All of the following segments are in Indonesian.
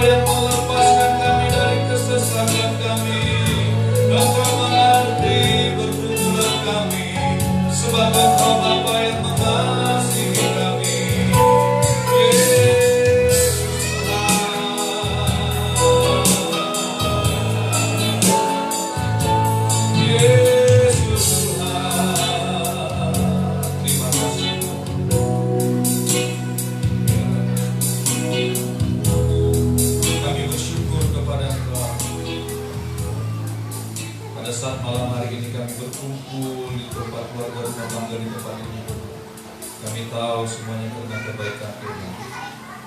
yang melepaskan kami dari kesesakan kami. Engkau mengerti pergumulan kami, sebab Engkau Bapa yang mengasihi kami. Saat malam hari ini kami berkumpul di tempat keluarga rumah bangga di tempat ini, kami tahu semuanya karena kebaikan Tuhan.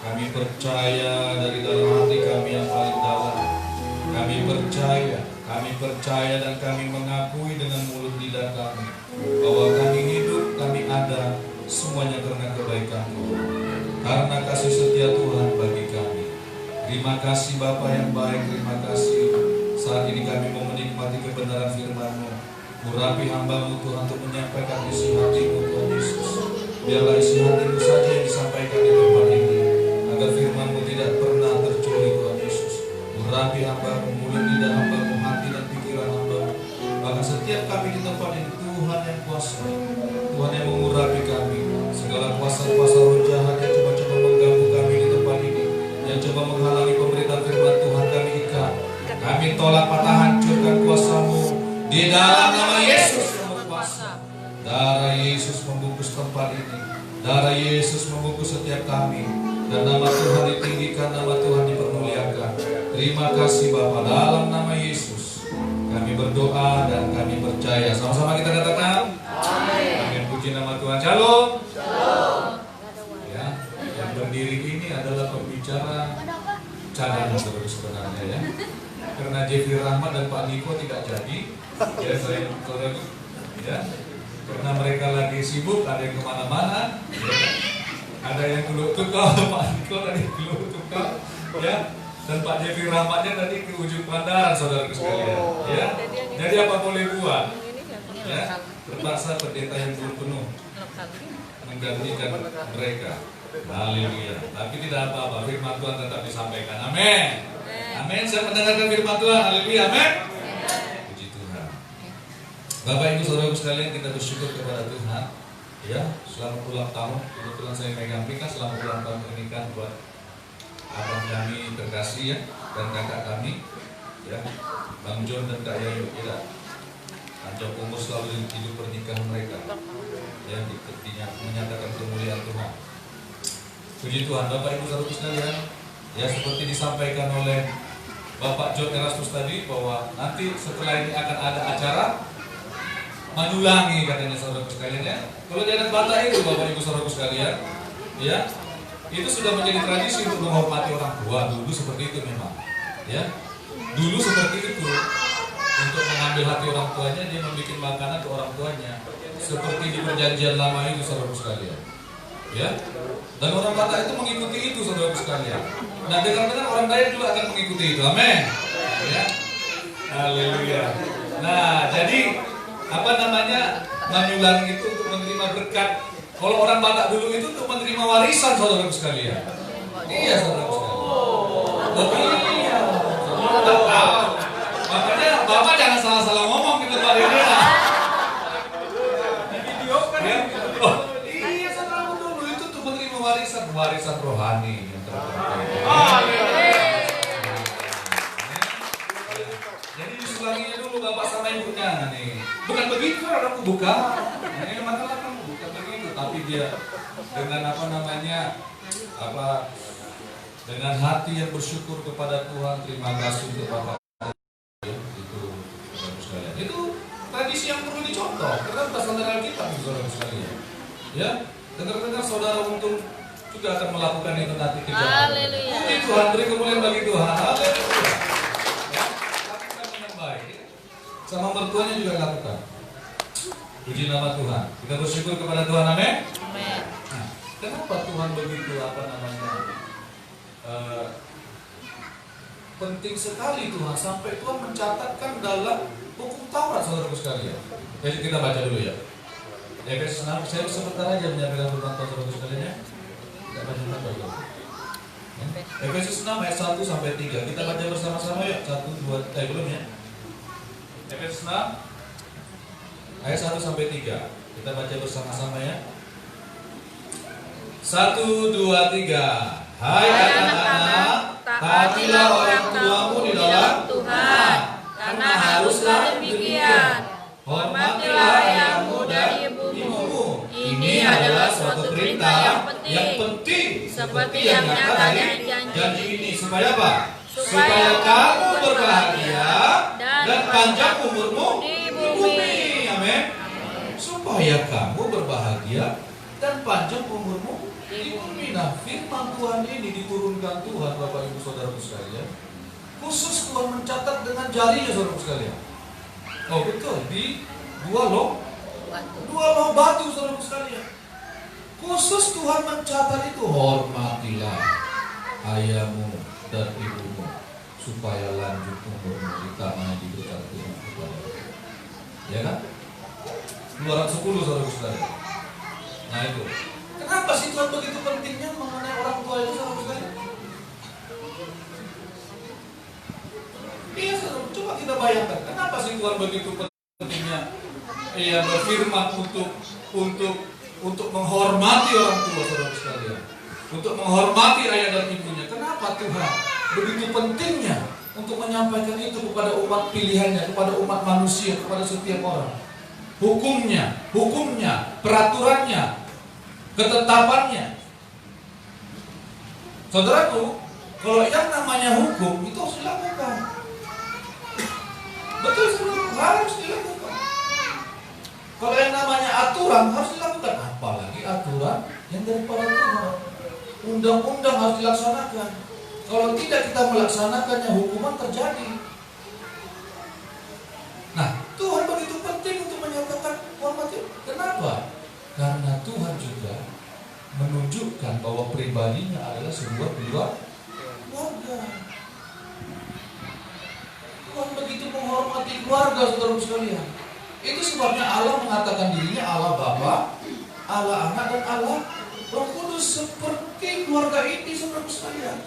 Kami percaya dari dalam hati kami yang paling dalam. Kami percaya dan kami mengakui dengan mulut lidah kami bahwa kami hidup, kami ada, semuanya karena kebaikan Tuhan, karena kasih setia Tuhan bagi kami. Terima kasih Bapa yang baik, terima kasih. Saat ini kami mau menikmati kebenaran firman-Mu. Urapi hamba-Mu Tuhan untuk menyampaikan isi hati-Mu Tuhan Yesus. Biarlah isi hati-Mu saja yang disampaikan di tempat ini, agar firman-Mu tidak pernah tercuri Tuhan Yesus. Urapi hamba-Mu, mulut lidah hamba-Mu, hati dan pikiran hamba-Mu. Bahkan setiap kami di tempat ini, Tuhan yang kuasa, Tuhan yang mengurapi kami. Segala kuasa-kuasa roh jahat yang coba-coba mengganggu kami di tempat ini, yang coba menghalangi pemberitaan firman Tuhan, kami ikat. Kami tolak patah hancurkan kuasa-Mu di dalam nama Yesus yang berkuasa. Darah Yesus membungkus tempat ini, darah Yesus membungkus setiap kami, dan nama Tuhan ditinggikan, nama Tuhan dipermuliakan. Terima kasih Bapa, dalam nama Yesus kami berdoa dan kami percaya. Sama-sama kita katakan amin. Puji nama Tuhan. Shalom. Ya, yang berdiri ini adalah pembicara cadangan sebenarnya ya. Karena Jeffrey Rahmat dan Pak Niko tidak jadi, ya saya ya, karena mereka lagi sibuk, ada yang kemana-mana, ya. Ada yang keluar tukar, Pak Niko tadi keluar tukar, ya, dan Pak Jeffrey Rahmatnya tadi ke ujung pandaran, saudara sekalian, ya. Jadi apa boleh buat, ya, terpaksa pendeta yang belum penuh menggantikan mereka. Haleluya. Tapi tidak apa-apa, firman Tuhan tetap disampaikan. Amin. Amin. Saya mendengarkan firman Tuhan. Haleluya. Amin. Puji Tuhan. Bapak Ibu Saudara sekalian, kita bersyukur kepada Tuhan. Ya, selamat ulang tahun. Kebetulan saya megang pika selamat ulang tahun pernikahan buat abang kami terkasih ya, dan kakak kami ya, Bang John dan Kak Yayu. Ya, panjang umur selalu hidup pernikahan mereka. Ya, menyatakan kemuliaan Tuhan. Puji Tuhan. Bapak Ibu Saudara sekalian, ya seperti disampaikan oleh Bapak John Erasmus tadi, bahwa nanti setelah ini akan ada acara Manulangi katanya saudara sekalian ya. Kalau di adat Batak itu Bapak Ibu Saudara sekalian, ya itu sudah menjadi tradisi untuk menghormati orang tua. Dulu seperti itu memang, ya dulu seperti itu. Untuk mengambil hati orang tuanya, dia membuat makanan ke orang tuanya, seperti di perjanjian lama itu saudara sekalian, ya. Dan orang Batak itu mengikuti itu saudara sekalian. Nah dengar-dengar orang Dayak juga akan mengikuti itu. Amin. Ya. Haleluya. Nah jadi apa namanya, Manulangi itu untuk menerima berkat. Kalau orang Batak dulu itu untuk menerima warisan saudara sekalian. Iya saudara sekalian. Iya. Makanya Bapak jangan salah-salah ngomong di tempat ini. Warisan rohani yang terpenting. Jadi disulanginya dulu bapak sama ibunya nih. Bukan begitu orang buka. Ini masalah kamu bukan begitu, tapi dia dengan apa namanya, dengan hati yang bersyukur kepada Tuhan, terima kasih untuk bapak. Itu bagus sekalian. Itu tradisi yang perlu dicontoh. Karena pasal kita saudara sekalian. Ya, dengar-dengar saudara untung juga akan melakukan itu nanti ke jalan. Puji Tuhan, beri kemuliaan bagi Tuhan. Haleluya. Ya, lakukan dengan baik. Sama mertuanya juga lakukan. Puji nama Tuhan. Kita bersyukur kepada Tuhan. Amin. Nah, kenapa Tuhan begitu penting sekali Tuhan sampai Tuhan mencatatkan dalam buku Taurat saudara sekalian. Jadi kita baca dulu ya. Efesus 6, saya sebentar aja menyampaikan firman Tuhan saudara sekalian ya. Kita baca dulu. Efesus 6 ayat 1 sampai 3. Kita baca bersama-sama ya. 1 2 belum ya. Efesus 6 ayat 1 sampai 3. Kita baca bersama-sama ya. 1 2 3. Hai anak-anak, taatilah orang tuamu di dalam Tuhan, karena haruslah demikian. Hormatilah ayahmu dan ibumu. Ini adalah suatu perintah yang penting, seperti yang nyata dari janji ini. Supaya apa? Supaya kamu berbahagia dan panjang umurmu di bumi. Amin. Supaya kamu berbahagia dan panjang umurmu di bumi. Nah, firman Tuhan ini diturunkan Tuhan, Bapak Ibu Saudaraku sekalian. Khusus Tuhan mencatat dengan jarinya, saudaraku sekalian. Oh betul, di dua loh batu, saudaraku sekalian. Khusus Tuhan mencatat itu, hormatilah ayahmu dan ibumu, supaya lanjut umurmu di tanah yang diberikan Tuhan kepadamu. Ya kan? Keluaran 10, saudaraku sekalian. Nah itu. Kenapa sih Tuhan begitu pentingnya mengenai orang tua itu, saudaraku sekalian? Iya, saudara, coba kita bayangkan, kenapa sih Tuhan begitu pentingnya berfirman untuk menghormati orang tua, saudara sekalian, untuk menghormati ayah dan ibunya. Kenapa Tuhan begitu pentingnya untuk menyampaikan itu kepada umat pilihannya, kepada umat manusia, kepada setiap orang? Hukumnya, peraturannya, ketetapannya. Saudaraku, kalau yang namanya hukum itu harus dilakukan. Betul, saudara, harus dilakukan. Kalau yang namanya aturan harus dilakukan, apalagi aturan yang daripada Tuhan. Undang-undang harus dilaksanakan. Kalau tidak kita melaksanakannya, hukuman terjadi. Nah, Tuhan begitu penting untuk menyatakan hormati. Kenapa? Karena Tuhan juga menunjukkan bahwa pribadinya adalah sebuah keluarga. Tuhan begitu menghormati keluarga, saudara sekalian. Itu sebabnya Allah mengatakan dirinya Allah Bapa, Allah Anak, dan Allah Roh Kudus. Seperti keluarga ini, saudara sekalian,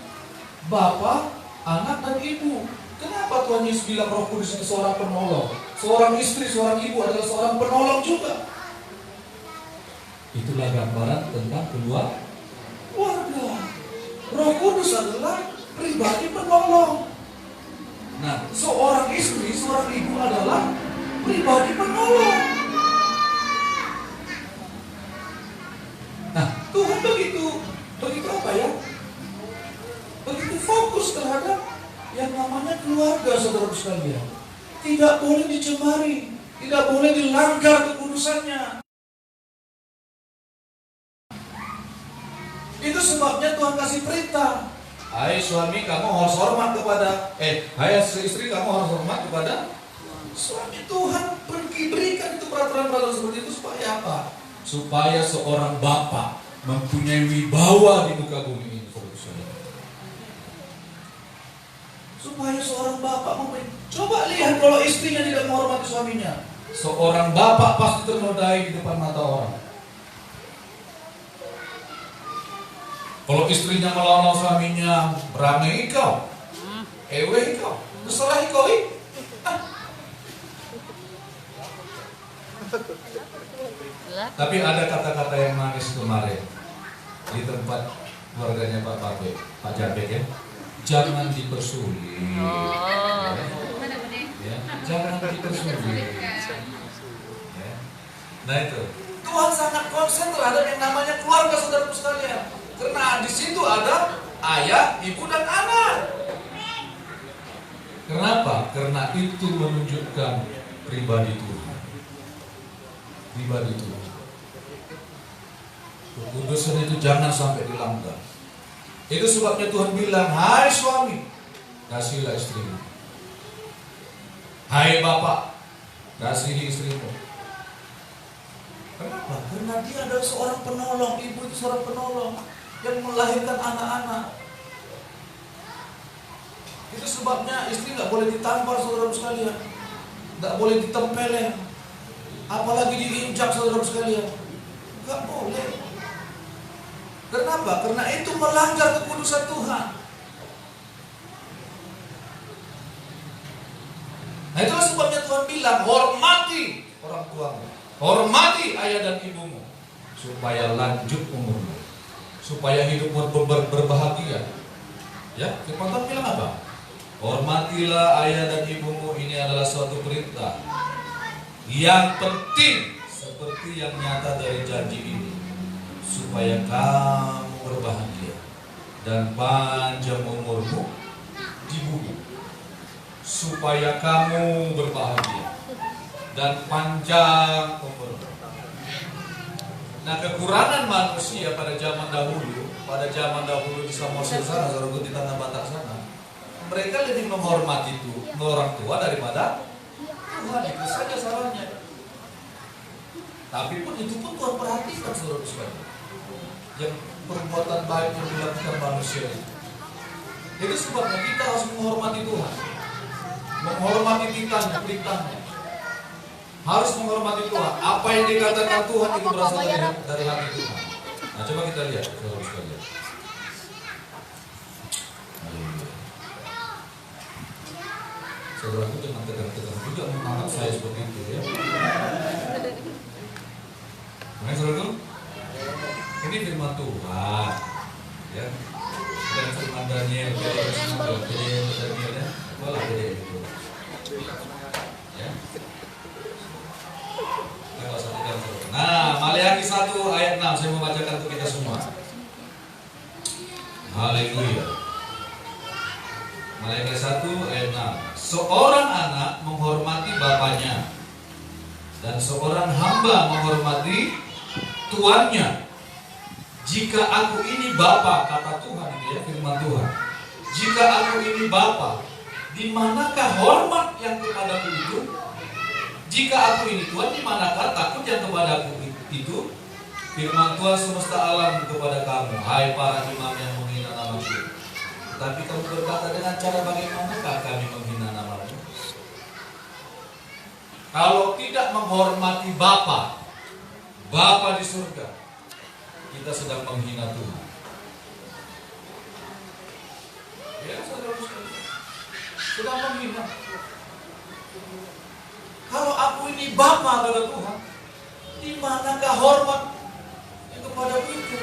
Bapa, Anak, dan Ibu. Kenapa Tuhan Yesus bilang Roh Kudus itu seorang penolong? Seorang istri, seorang ibu adalah seorang penolong juga. Itulah gambaran tentang keluarga. Roh Kudus adalah pribadi penolong. Nah, seorang istri, seorang ibu adalah pribadi penolong. Nah, Tuhan begitu apa ya? Begitu fokus terhadap yang namanya keluarga, saudara sekalian. Tidak boleh dicemari, tidak boleh dilanggar kekudusannya. Itu sebabnya Tuhan kasih perintah. Hai suami, kamu harus hormat kepada hai istri, kamu harus hormat kepada suami. Tuhan berikan itu peraturan-peraturan seperti itu supaya apa? Supaya seorang bapak mempunyai wibawa di muka bumi ini. Supaya seorang bapak coba lihat kalau istrinya tidak menghormati suaminya. Seorang bapak pasti ternodai di depan mata orang. Kalau istrinya melawan suaminya, berangai kau, kau, terserah kau. Tapi ada kata-kata yang manis kemarin di tempat keluarganya Pak Babe, Pak Jabek ya. Jangan dipersulit. Ya, jangan dipersulit. Ya. Nah itu, Tuhan sangat konsen terhadap yang namanya keluarga, saudara sekalian. Karena di situ ada ayah, ibu, dan anak. Kenapa? Karena itu menunjukkan pribadi Tuhan. Pribadi Tuhan. Kekudusan itu jangan sampai dilanggar. Itu sebabnya Tuhan bilang, hai suami, kasihilah istrimu. Hai bapak, kasihi istrimu. Kenapa? Karena dia adalah seorang penolong. Ibu itu seorang penolong yang melahirkan anak-anak. Itu sebabnya istri gak boleh ditampar, saudara sekalian. Gak boleh ditempelin, apalagi diinjak, saudara sekalian. Gak boleh. Kenapa? Karena itu melanggar kekudusan Tuhan. Nah itulah sebabnya Tuhan bilang, hormati orang tuamu, hormati ayah dan ibumu, supaya lanjut umurmu, supaya hidupmu berbahagia. Ya, firman Tuhan bilang apa? Hormatilah ayah dan ibumu, ini adalah suatu perintah yang penting seperti yang nyata dari janji ini, supaya kamu berbahagia dan panjang umurmu di bumi. Supaya kamu berbahagia dan panjang umurmu. Nah, kekurangan manusia pada zaman dahulu di Samosir sana, Saudara, di Tanah Batak sana, mereka lebih menghormati itu orang tua daripada Tuhan. Itu saja salahnya. Tapi pun itu pun Tuhan perhatikan, saudara sekalian, yang perbuatan baik yang dilakukan manusia itu. Jadi sebabnya kita harus menghormati Tuhan, menghormati perintahnya. Harus menghormati Tuhan. Apa yang dikatakan Tuhan itu berasal dari hati Tuhan. Nah, coba kita lihat, saudara sekalian. Saudaraku jangan tegang-tegang juga menganggap saya seperti itu, ya. Nah, saudaraku, ini firman Tuhan, ya. Dan firman Daniel, ya. Malah beda itu, ya. Nah, Maleakhi 1 ayat 6 saya mau bacakan untuk kita semua. Haleluya. Maleakhi 1 ayat 6. Seorang anak menghormati bapaknya, dan seorang hamba menghormati tuannya. Jika aku ini bapa, kata Tuhan ini, ya, firman Tuhan. Jika aku ini bapa, di manakah hormat yang kepadaku itu? Jika aku ini Tuhan, di manakah takut yang kepadaku itu? Firman Tuhan semesta alam kepada kamu, hai para imam yang menghina nama-Ku. Tapi kamu berkata, dengan cara bagaimanakah kami menghina nama-Mu? Kalau tidak menghormati Bapa di surga, kita sedang menghina Tuhan. Ya, saudara-saudara, sedang menghina. Kalau aku ini Bapa, kata Tuhan, di manakah hormat yang kepada itu?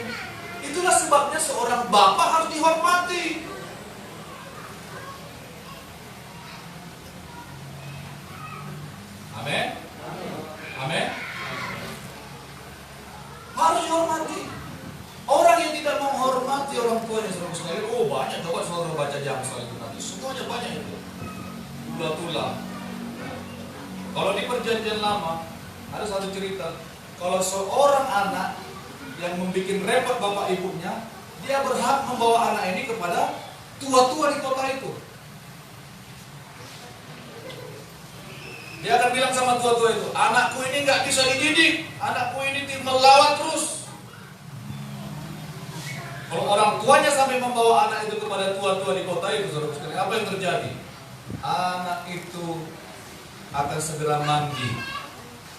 Itulah sebabnya seorang Bapa harus dihormati. Amin. Amin. Harus dihormati. Orang yang tidak menghormati orang tuanya, saudara sekalian, oh banyak. Coba saudara baca Jamsal itu nanti, semuanya banyak itu. Tula-tula. Kalau di perjanjian lama ada satu cerita, kalau seorang anak yang membuat repot bapak ibunya, dia berhak membawa anak ini kepada tua-tua di kota itu. Dia akan bilang sama tua-tua itu, anakku ini nggak bisa dididik, anakku ini melawan terus. Kalau orang tuanya sampai membawa anak itu kepada tua-tua di kota itu, saudara sekalian, apa yang terjadi? Anak itu akan segera mandi.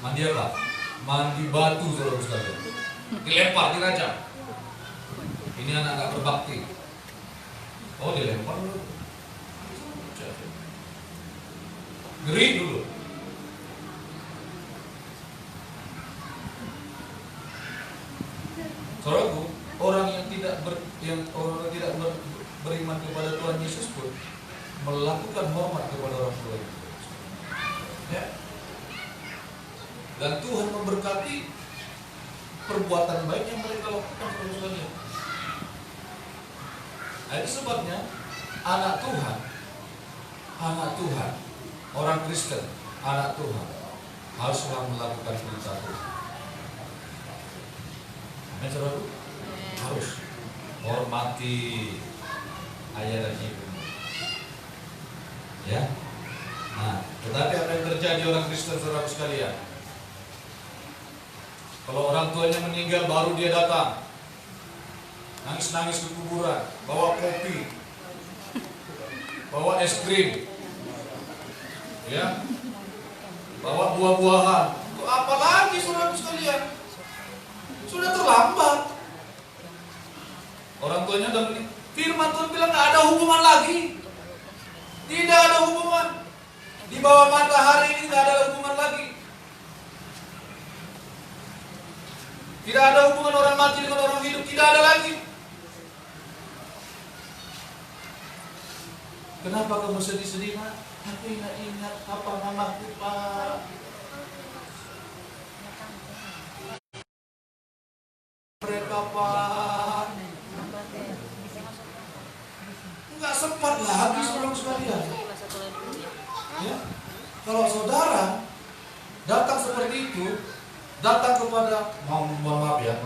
Mandi apa? Mandi batu, saudara sekalian. Dilempar, dirajam. Ini anak nggak berbakti. Oh, dilempar dulu. Ngeri dulu. Saudaraku, orang yang tidak beriman kepada Tuhan Yesus pun melakukan hormat kepada orang tua itu. Ya. Dan Tuhan memberkati perbuatan baik yang mereka lakukan, saudara. Nah, itu sebabnya anak Tuhan, orang Kristen, anak Tuhan haruslah melakukan perintah Tuhan. Amin, saudara. Harus hormati ayah dan ibu. Ya. Nah, tetapi apa yang terjadi orang Kristen, saudara sekalian? Kalau orang tuanya meninggal, baru dia datang, nangis-nangis ke kuburan, bawa kopi, bawa es krim, ya, bawa buah-buahan. Itu apa lagi, saudara sekalian? Sudah terlambat. Orang tuanya udah firman Tuhan bilang nggak ada hubungan lagi, tidak ada hubungan. Di bawah matahari ini tidak ada hubungan lagi. Tidak ada hubungan orang mati dengan orang hidup, tidak ada lagi. Kenapa kamu sedih-sedih, Nak? Aku ingat apa namaku, Pak. Mereka, Pak. Enggak sempat lagi saudara sekalian. Ya? Kalau saudara datang seperti itu, datang kepada, mohon maaf ya,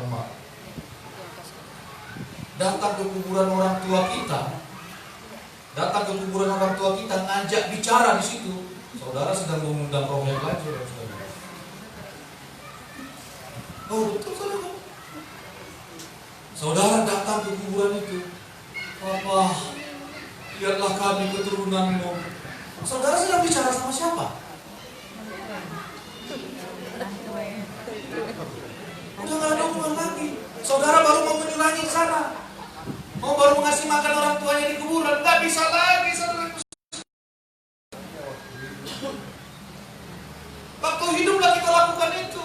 datang ke kuburan orang tua kita, datang ke kuburan orang tua kita, ngajak bicara di situ, saudara sedang mengundang roh yang lain, saudara. Oh betul, saudara. Saudara datang ke kuburan itu, Papa, lihatlah kami keturunanmu. Saudara sedang bicara sama siapa? Udah gak ada hubungan lagi. Saudara baru mau menyulangi ke sana, mau baru mengasih makan orang tuanya di kuburan, gak bisa lagi, saudara. Waktu hiduplah kita lakukan itu.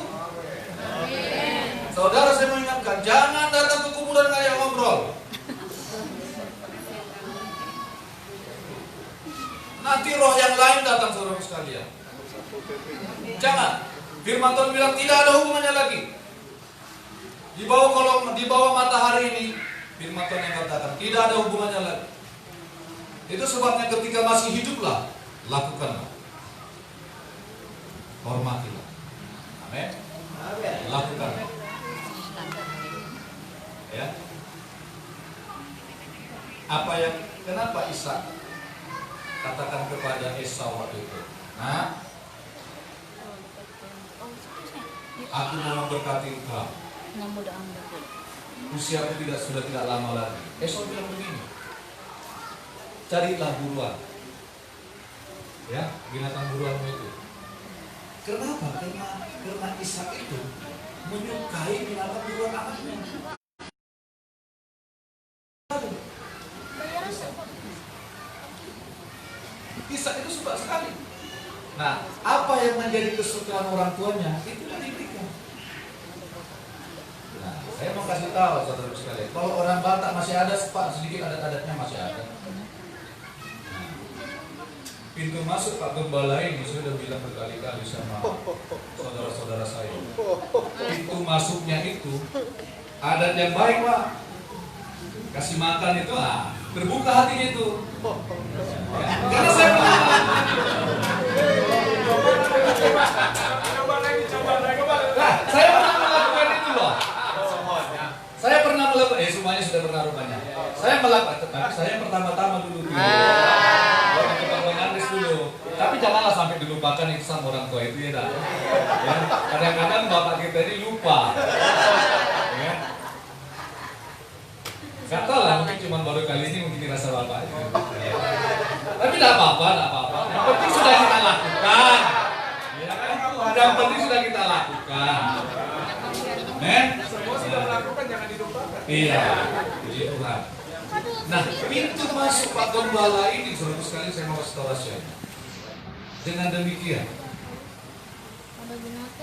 Saudara, saya mengingatkan, jangan datang ke kuburan ngajak ngobrol. Nanti roh yang lain datang, saudara sekalian. Jangan. Firman Tuhan bilang tidak ada hubungannya lagi. Di bawah matahari ini, firman Tuhan yang katakan tidak ada hubungannya lagi. Itu sebabnya ketika masih hiduplah, lakukanlah. Hormatilah. Amin. Lakukanlah. Ya. Kenapa Ishak katakan kepada Esau waktu itu, nah, aku mau memberkati engkau. Usiaku sudah tidak lama lagi. Esau bilang begini, carilah buruan, ya, binatang buruanmu itu. Kenapa? Karena Ishak itu menyukai binatang buruan anaknya. Ishak itu suka sekali. Nah, apa yang menjadi kesukaan orang tuanya itu yang diberikan. Nah, saya mau kasih tahu saudara sekalian, kalau orang Batak masih ada sedikit adat-adatnya masih ada. Nah, pintu masuk Pak Gembala ini sudah bilang berkali-kali sama saudara-saudara saya. Pintu masuknya itu adat yang baik, Pak. Kasih makan itu, terbuka hatinya itu. Ya, karena saya pernah melakukan itu loh. Saya pernah melakukan, semuanya sudah pernah rupanya. Saya melakukan, saya pertama-tama dulu. Waktu ke Bang Andres dulu. Tapi janganlah sampai dilupakan itu sama orang tua itu ya, dah. Ya, kadang-kadang bapak kita ini lupa. Ya. Gak tahu lah, mungkin cuma baru kali ini mungkin dirasa bapak. Tapi tidak apa-apa. Yang penting sudah kita lakukan. Ya, yang penting sudah kita lakukan. Semua sudah melakukan, jangan dilupakan. Iya, puji Tuhan. Nah, pintu masuk Pak Gembala ini, saudara sekali saya mau restorasi. Dengan demikian,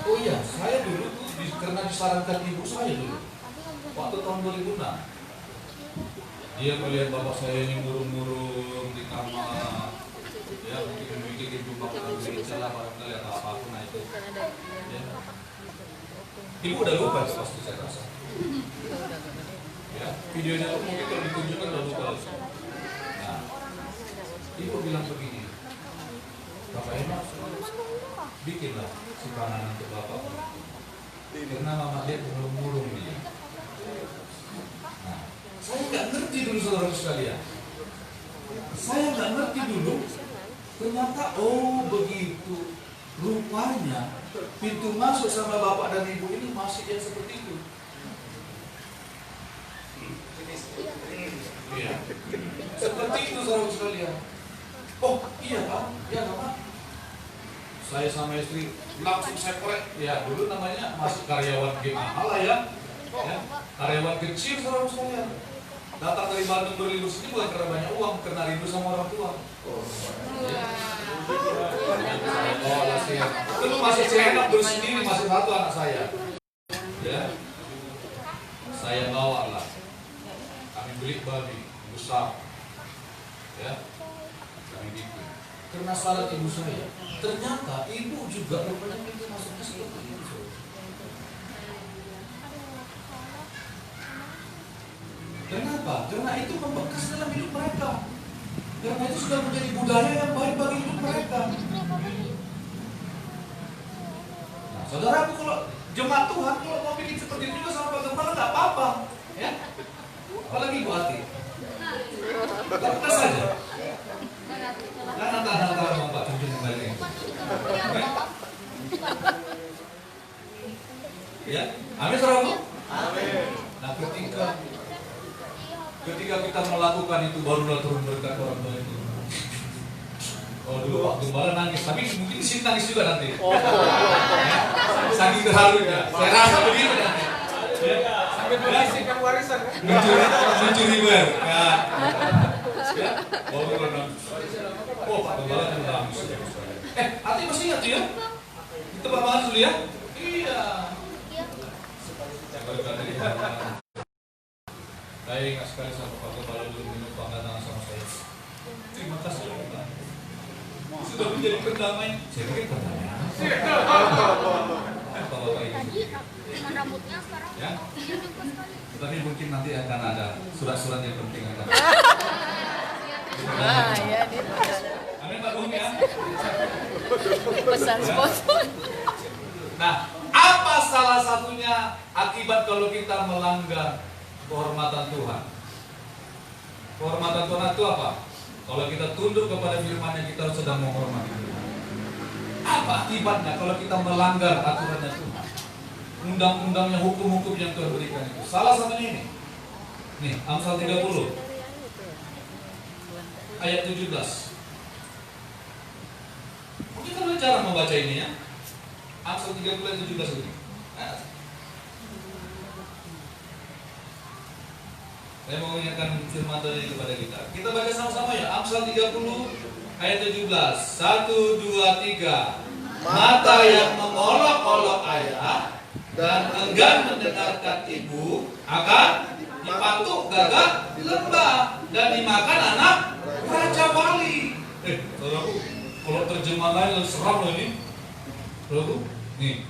oh iya, saya dulu tuh karena disarankan ibu saya dulu, waktu tahun 2006. Dia melihat bapak saya ini murung-murung di kamar, ya mungkin bikin jumpa gereja lah barangkali atau apapun itu. Ya. Ibu udah lupa itu pasti saya rasa. Ya, videonya mungkin kalau ditunjukkan udah lupa. Nah, ibu bilang begini, Bapak enak, bikinlah simpanan untuk bapak. Karena mama lihat murung-murung dia. Nah, saya nggak ngerti dulu saudara sekalian. Saya nggak ngerti dulu. Ternyata oh begitu. Rupanya pintu masuk sama bapak dan ibu ini masih yang seperti itu. Iya. Seperti itu saudara sekalian. Oh iya Pak, iya Pak. Saya sama istri langsung separate. Ya dulu namanya masih karyawan game mahal lah ya. Karyawan kecil saudara sekalian. Datang dari Bandung berlibur sini bukan karena banyak uang, karena rindu sama orang tua. Ya. Oh, nasihat. Itu masih seenak bersendiri, masih satu anak saya. Ya, saya bawa lah. Kami beli babi besar. Ya, kami bikin. Karena syarat ibu saya. Ternyata ibu juga rupanya itu masuknya seperti itu. Kenapa? Karena itu membekas dalam hidup mereka. Karena itu sudah menjadi budaya yang baik bagi hidup mereka. Nah, saudaraku, kalau jemaat Tuhan kalau mau bikin seperti itu juga sama Pak Gembala nggak apa-apa, ya. Apalagi Bu Ati. Lakukan saja. Kan antara mau Pak Cucu kembali. Ya, amin saudaraku. Amin. Nah, ketika kita melakukan itu barulah turun berkat orang tua itu. Oh, dulu Pak Gembala nangis, tapi mungkin di sini nangis juga nanti. Ya, saking terharunya. Saya rasa begitu nanti. Sampai berisihkan warisan. Mencuri ber. Ya, baru nangis. Oh, Pak Gembala kan nangis. Hati masih ingat ya? Kita bahas dulu ya. Iya. Berkat dari Tuhan. Saya ingat sekali sama Pak Gembala dulu menumpang datang sama saya. Terima kasih Pak. Sudah menjadi pendamai. Saya pikir pendamai. Bapak ini. Rambutnya sekarang. Ya. Tetapi mungkin nanti akan ada surat-surat yang penting akan. Ya, Amin Pak Bung ya. pesan sponsor. Nah, apa salah satunya akibat kalau kita melanggar kehormatan Tuhan? Kehormatan Tuhan itu apa? Kalau kita tunduk kepada firman-Nya, kita sedang menghormati Tuhan. Apa akibatnya kalau kita melanggar aturannya Tuhan? Undang-undangnya, hukum-hukum yang Tuhan berikan itu. Salah satunya ini. Nih, Amsal 30 ayat 17. Mungkin kita cara membaca ini ya. Amsal 30 ayat 17 ini. Saya mau mengingatkan firman tadi kepada kita. Kita baca sama-sama ya. Amsal 30 ayat 17. 1, 2, 3. Mata yang mengolok-olok ayah dan enggan mendengarkan ibu akan dipatuk gagak lembah dan dimakan anak raja wali. Saudaraku, kalau terjemah lain seram loh ini. Saudaraku, nih.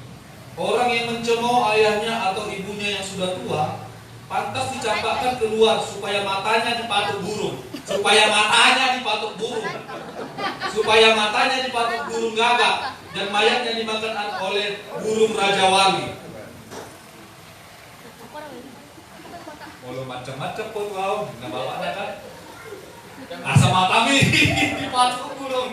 Orang yang mencemooh ayahnya atau ibunya yang sudah tua pantas dicampakkan keluar supaya matanya dipatuk burung. Supaya matanya dipatuk burung. Supaya matanya dipatuk burung gagak dan mayatnya dimakan oleh burung raja wali. Walau macam-macam pun kau, nggak bawa kan? Asam matami dipatuk burung.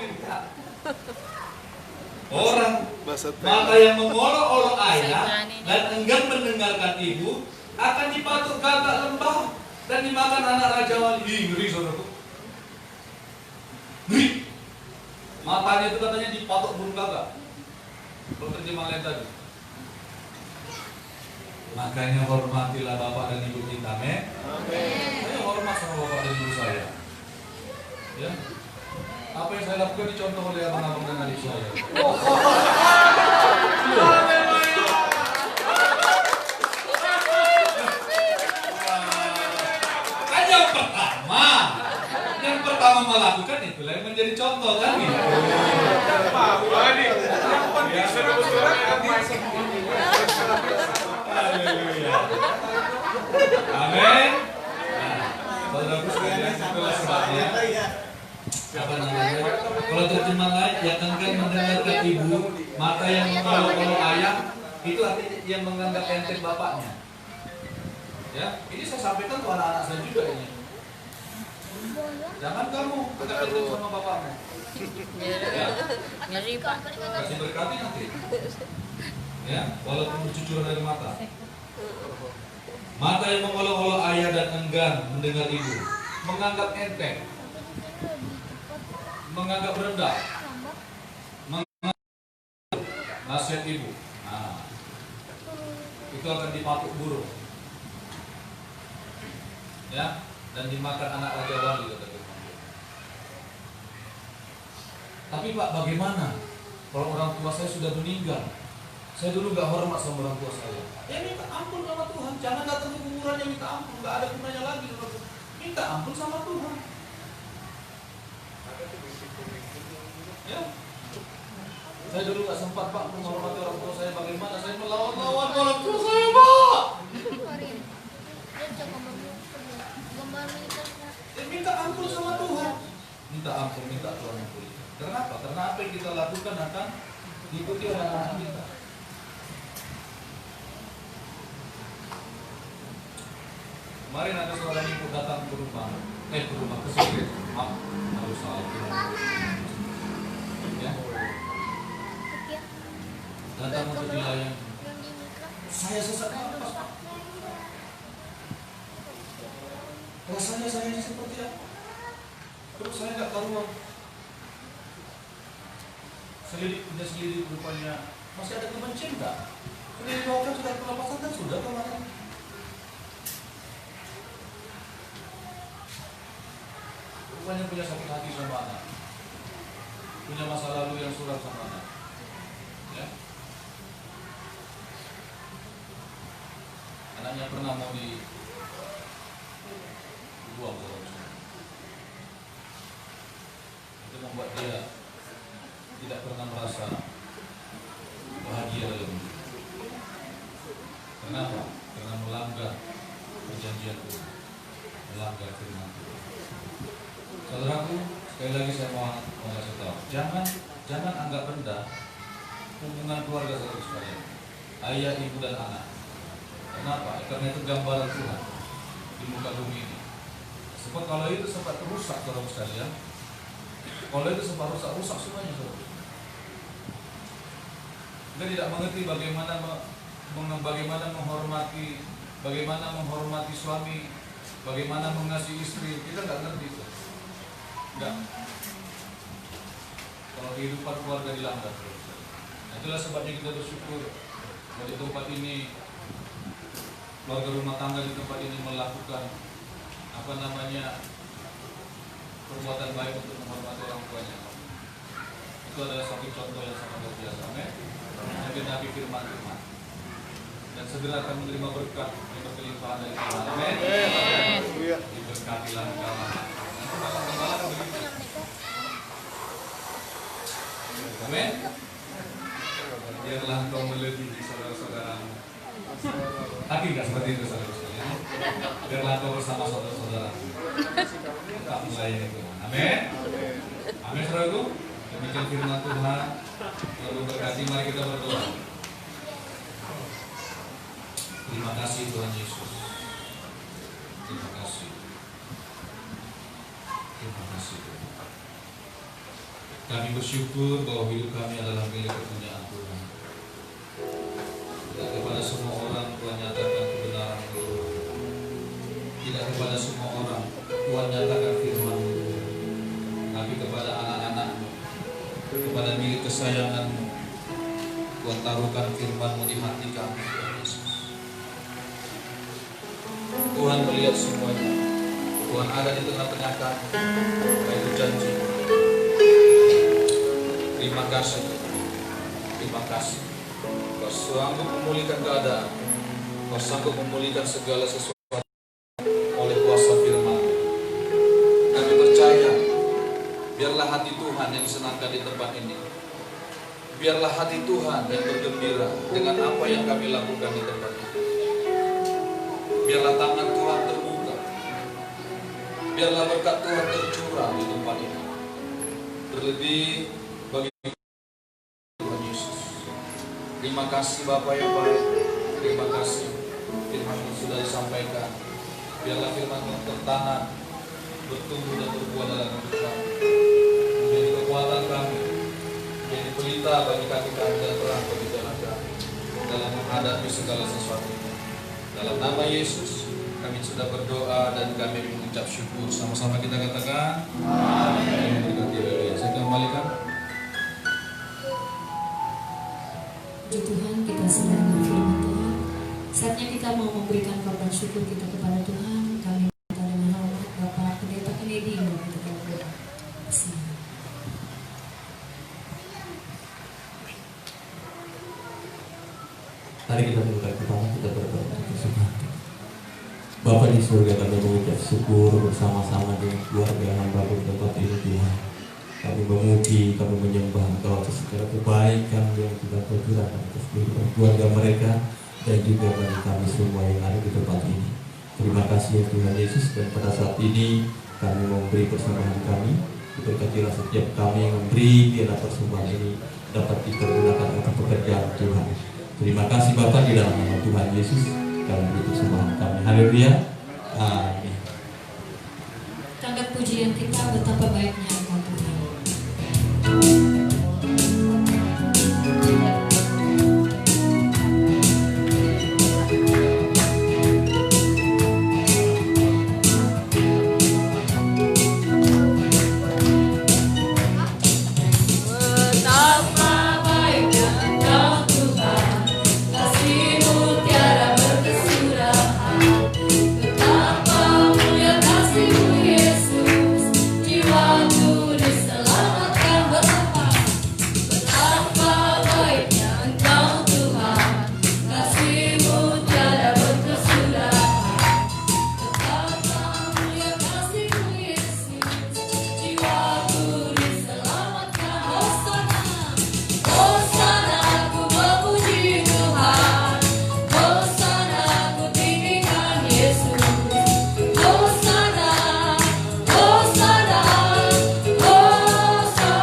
Orang mata yang mengolok-olok ayah dan enggan mendengarkan ibu akan dipatuk gagak lembah dan dimakan anak raja wali. Ngeri saudaraku. Ngeri. Matanya itu katanya dipatuk burung gagak. Kalau terjemah lain tadi. Makanya hormatilah bapak dan ibu kita, amin. Saya hormat sama bapak dan ibu saya. Ya. Apa yang saya lakukan dicontoh oleh abang-abang dan adik saya. Yang pertama melakukan itulah yang menjadi contoh kan gitu. Pak Wadi, yang penting surat Haleluya. Amin. Saudaraku sekalian, itulah sebabnya. Apa namanya? Kalau terjemah lain, yang enggan mendengarkan ibu, mata yang mengolok-olok ayah, itu artinya yang menganggap enteng bapaknya. Ya, ini saya sampaikan ke anak-anak saya juga ini. Jangan kamu anggap enteng sama bapakmu. Ya, Ngeri Pak. kasih berkati nanti. Ya, walaupun bercucuran dari mata. Mata yang mengolok-olok ayah dan enggan mendengar ibu, menganggap enteng, menganggap rendah, menganggap nasihat ibu. Nah, itu akan dipatuk burung, ya, dan dimakan anak raja wali kata Tuhan. Tapi Pak, bagaimana Kalau orang tua saya sudah meninggal, saya dulu gak hormat sama orang tua saya. Ya minta ampun sama Tuhan, jangan datang ke kuburannya minta ampun, gak ada gunanya lagi. Minta ampun sama Tuhan. Ya. Saya dulu gak sempat Pak menghormati orang tua saya. Bagaimana saya melawan-lawan orang tua saya Pak? Minta ampun sama Tuhan. Minta ampun, minta Tuhan ampun. Kenapa? Karena apa yang kita lakukan akan diikuti oleh anak kita. Kemarin ada seorang ibu datang ke rumah ke sini. Maaf, harus salah. Ya. Datang untuk dilayani. Saya sesak nafas, Pak. Rasanya saya ini seperti apa? Terus saya nggak tahu. Selidik rupanya masih ada kebencian nggak? Sudah dibawakan sudah pelepasan dan sudah kemarin. Rupanya punya sakit hati sama anak, punya masa lalu yang suram sama anak. Ya. Anaknya pernah mau dibuang ke rumah. Itu membuat dia tidak pernah merasa bahagia dalam hidup. Kenapa? Karena melanggar perjanjian Tuhan, melanggar firman Tuhan. Saudaraku, sekali lagi saya mau kasih tahu, jangan anggap rendah hubungan keluarga saudara sekalian, ayah, ibu dan anak. Kenapa? Karena itu gambaran Tuhan di muka bumi ini. Sebab kalau itu sempat rusak saudara sekalian, kalau itu sempat rusak semuanya saudara. Kita tidak mengerti bagaimana menghormati suami, bagaimana mengasihi istri. Kita nggak ngerti itu. Enggak. Kalau kehidupan keluarga dilanggar. Nah, itulah sebabnya kita bersyukur bahwa di tempat ini, keluarga rumah tangga di tempat ini melakukan perbuatan baik untuk menghormati orang tuanya. Itu adalah satu contoh yang sangat luar biasa. Amin. Nabi firman Tuhan. Dan segera akan menerima berkat yang berkelimpahan dari Tuhan. Amin. Diberkatilah engkau. Amin. Biarlah engkau melebihi saudara-saudaramu. Tapi enggak seperti itu saudara-saudara. Biarlah engkau bersama saudara-saudaramu. Engkau melayani Tuhan. Amin. Amin saudaraku. Demikian firman Tuhan. Lalu berkati, mari kita berdoa. Terima kasih Tuhan Yesus. Terima kasih. Terima kasih Tuhan. Kami bersyukur bahwa hidup kami adalah milik kepunyaan Tuhan. Tidak kepada semua orang Tuhan nyatakan kebenaran Tuhan. Tidak kepada semua orang Tuhan nyatakan firman-Mu, tapi kepada anak-anak-Mu, kepada milik kesayangan-Mu, Tuhan taruhkan firman-Mu di hati kami, Tuhan Yesus. Tuhan melihat semuanya. Tuhan ada di tengah-tengah kami. Kau janji. Terima kasih. Terima kasih. Kau sanggup memulihkan keadaan. Kau sanggup memulihkan segala sesuatu oleh kuasa firman. Kami percaya. Biarlah hati Tuhan yang disenangkan di tempat ini. Biarlah hati Tuhan yang bergembira dengan apa yang kami lakukan di tempat ini. Biarlah tangan Tuhan terbuka. Biarlah berkat Tuhan tercurah di tempat ini. Terlebih bagi Tuhan Yesus. Terima kasih Bapa yang baik. Terima kasih firman-Mu sudah disampaikan. Biarlah firman-Mu tertanam, bertumbuh dan berbuah dalam hidup kami. Menjadi kekuatan kami, menjadi pelita bagi kaki kami dan terang bagi jalan kami dalam menghadapi segala sesuatunya. Dalam nama Yesus kami sudah berdoa dan kami mengucap syukur. Sama-sama kita katakan amin. Saya kembalikan. Puji Tuhan, kita sedang berfirman Tuhan. Saatnya kita mau memberikan kabar syukur kita kepada Tuhan. Kami minta dengan hormat Bapak Pendeta Kennedy untuk kita berdoa. Mari kita tundukkan kepala, kita berdoa untuk kesukaan. Bapa di surga, kami mengucap syukur bersama-sama dengan keluarga hamba di tempat ini Tuhan. Kami memuji, kami menyembah Engkau atas segala kebaikan yang sudah Kau curahkan atas kehidupan keluarga mereka dan juga bagi kami semua yang ada di tempat ini. Terima kasih ya Tuhan Yesus, dan pada saat ini kami memberi persembahan kami. Diberkatilah setiap kami yang memberi biarlah persembahan ini dapat dipergunakan untuk pekerjaan Tuhan. Terima kasih Bapa, di dalam nama Tuhan Yesus kami beri persembahan kami. Haleluya. Amin. Tanda pujian kita, betapa baiknya Engkau Tuhan. Betapa baiknya Engkau Tuhan, kasih-Mu tiada berkesudahan. Betapa mulia kasih-Mu Yesus, jiwaku diselamatkan. Betapa baiknya Engkau Tuhan, kasih-Mu tiada berkesudahan. Betapa mulia kasih-Mu Yesus, jiwaku diselamatkan. Hosana, ku memuji Tuhan. Hosana, ku tinggikan Yesus. Hosana, Hosana, Hosana,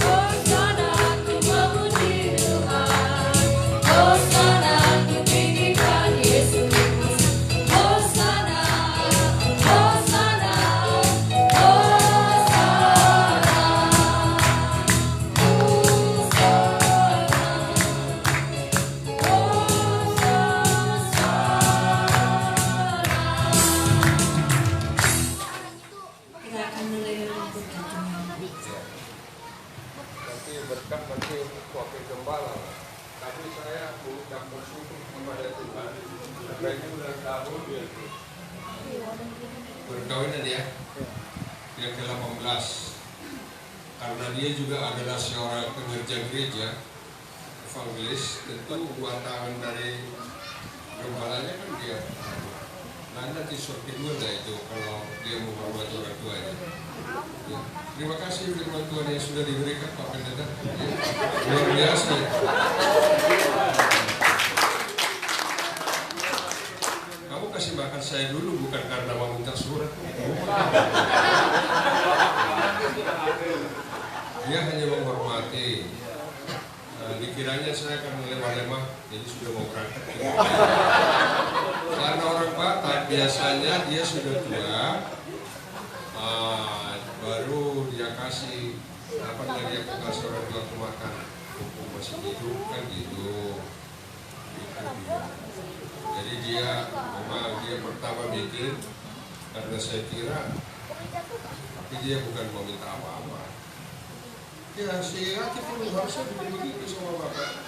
Hosana, ku memuji Tuhan. Hosana, ku tinggikan Yesus. Hosana, Hosana, Kita akan mulai menyebutkan Tuhan. Nanti berkat nanti untuk wakil gembala. Tapi saya mengucap bersyukur kepada Tuhan. Karena ini ulang tahun dia. Berkawinan ya. Yang ke-18. Karena dia juga adalah seorang pengerja gereja, evangelis, tentu wartawan dari gembalanya kan dia. Nah, nanti short kedua dah itu kalau dia menghormati orang tuanya. Ya. Terima kasih firman Tuhan yang sudah diberikan Pak Pendeta. Ya. Luar biasa. Kamu kasih makan saya dulu bukan karena mau minta surat. Dia hanya menghormati. Dikiranya saya akan lemah-lemah, jadi sudah mau berangkat. Karena orang Batak biasanya dia sudah tua, baru dia kasih dia kasih orang tua ke makan. Mumpung masih hidup kan gitu. Jadi dia memang dia pertama bikin karena saya kira, tapi dia bukan mau minta apa-apa. Ya, si Rati pun harusnya begitu sama Bapak.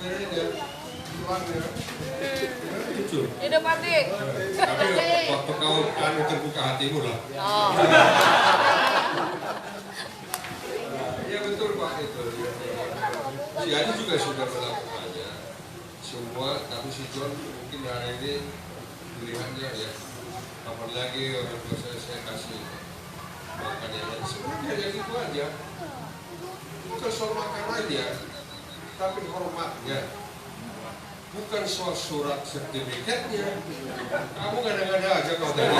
Kayaknya tulangnya. Lucu. Hidup mati. Tapi waktu kau terbuka hatimu lah. Oh. Ya betul Pak itu. Si Adi juga sudah melakukannya. Semua, tapi si John mungkin hari ini pilihannya ya. Kapan lagi orang tua saya kasih makan yang lain. Sebenarnya ya gitu aja. Bukan soal makan aja, tapi hormatnya. Bukan soal surat sertifikatnya. Kamu kadang-kadang aja kau tadi.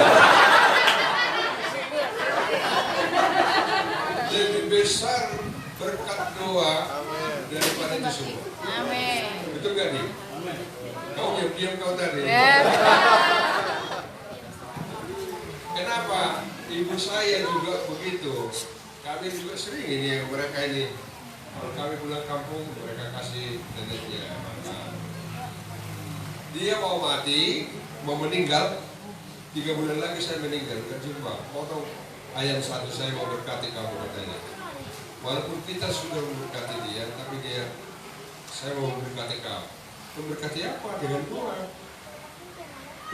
Lebih besar berkat doa daripada itu semua. Amin. Betul gak nih? Kau diam-diam kau tadi. Kenapa? Ibu saya juga begitu. Kami juga sering ini mereka ini. Kalau kami pulang kampung mereka kasih neneknya makan. Dia mau mati, mau meninggal. 3 bulan lagi saya meninggal. Kan jumpa. Potong ayam satu saya mau berkati kamu katanya. Walaupun kita sudah memberkati dia, tapi dia saya mau memberkati kamu. Memberkati apa? Dengan doa.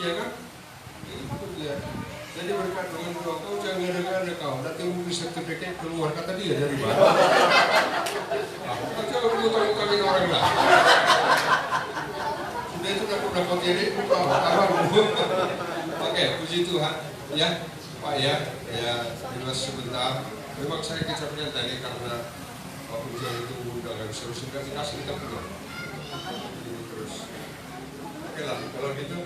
Iya kan? Itu dia. Jadi berkat dengan doa kau jangan ngada-ngada kau. Nanti mungkin sertifikat keluar kata dia dari mana? Aku aja utang-utangin orang lah. Sudah itu aku dapat ini, buka kamarmu. Oke, puji Tuhan. Ya, Pak ya jelas sebentar. Memang saya kecapnya tadi karena Pak Ujian itu undangan seterusnya kan dikasih kita punya. Ini terus. Oke lah, kalau gitu